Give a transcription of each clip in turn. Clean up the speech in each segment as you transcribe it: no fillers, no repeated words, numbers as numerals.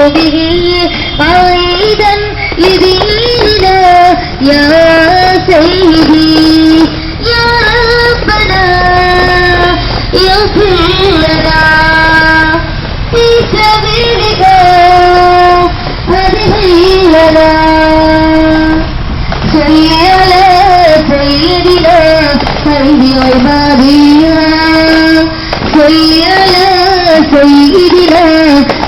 به عيدا لديننا يا سيدي يا ربنا يغفر لنا في سبيلك هدينا صل على سيدنا خير عبادنا صل على سيدنا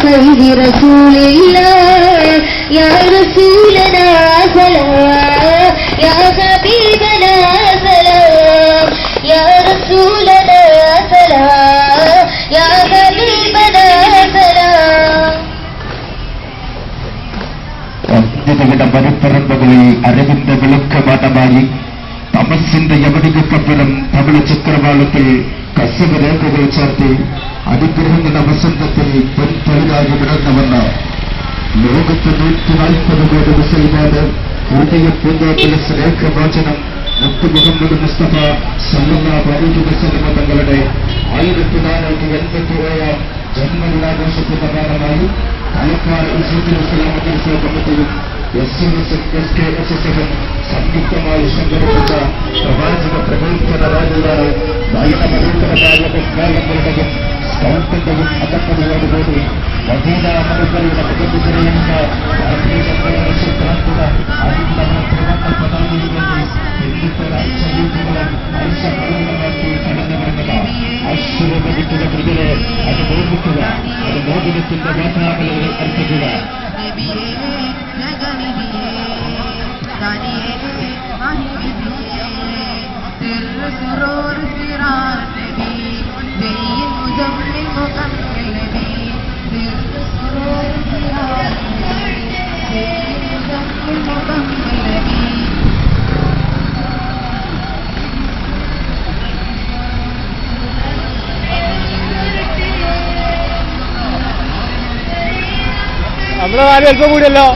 خير رسول الله يا رسولنا سلام يا حبيبنا سلام يا رسولنا سلام يا حبيبنا سلام. വരിപ്പറമ്പുകളിൽ അരവിന്ദ വിളക്കമാടമായി തമസിന്റെ യവനികക്കപ്പുറം തമിഴ ചക്രവാളത്തിൽ കസവരേഖകൾ ചേർത്തി അനുഗ്രഹങ്ങളുടെ വസന്തത്തിൽ പൊൻതൊഴിലായി വിടർന്നുവന്ന ലോകത്ത് 140 കോടി മുസൽമാന് ഹൃദയ പൂന്തോട്ടിലെ സ്നേഹവാചനം മുത്തു മുഹമ്മദ് മുസ്തഫ സല്ലല്ലാഹു അലൈഹി വസല്ലം തങ്ങളുടെ 1487 ജന്മദിനാഘോഷത്തിന്റെ ഭാഗമായി പാലക്കാട് ഇസ്ലാം മദ്രസ കമ്മിറ്റിയും SKSSFും സംയുക്തമായി സംഘടിപ്പിച്ച പ്രവാചക പ്രബോധന റാലിയാണ് നയനമനോഹരമായ ബഹുമാനങ്ങളുടെയും സ്കൗട്ടിന്റെയും അകപ്പടിയോടുകൂടി വധീന മറുപടിയുടെ പ്രകൃതിരയുന്ന ഭാരതീയ ജനതയുടെ സിദ്ധാന്തത അതിന്റെ പതാകയിൽ ഹിന്ദുത്വരാഴ്ച രീതികളും ഐശ്വര്യമാക്കി കടന്നു വരുന്നത് ഐശ്വര്യത്തിന്റെ കൃതിരെ അത് മോഹിക്കുക അത് മോചനത്തിന്റെ വാതാവലികൾ അർപ്പിക്കുക. നമ്മുടെ കാര്യം അല്പം കൂടിയല്ലോ.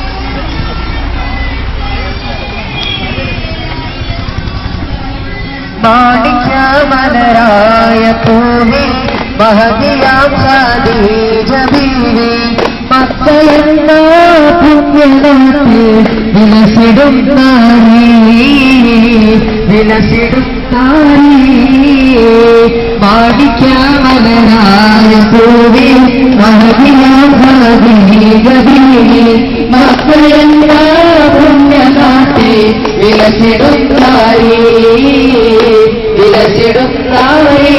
മാണിക്യമലരായ പൂവി മഹദിയാം ഖദീജ ബീവി മക്കളെന്ന പുണ്യനാട്ടിൽ വിലസിടും നാരി വിലസിടും നാരി. മാണിക്യമലരായ പൂവി മഹദിയാം ഖദീജ ബീവി മക്കളെന്ന പുണ്യനാട്ടിൽ വിലസിടും നാരി വിലസിടും നാരി.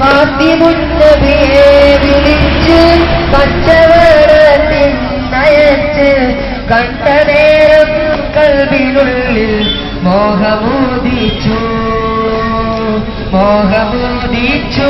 ഫാത്തിമുന്നബിയെ വിളിച്ച് കച്ചവടത്തിൽ നയച്ച് കണ്ട നേരം കൽബിനുള്ളിൽ മോഹമോദിച്ചു മോഹമോദിച്ചു.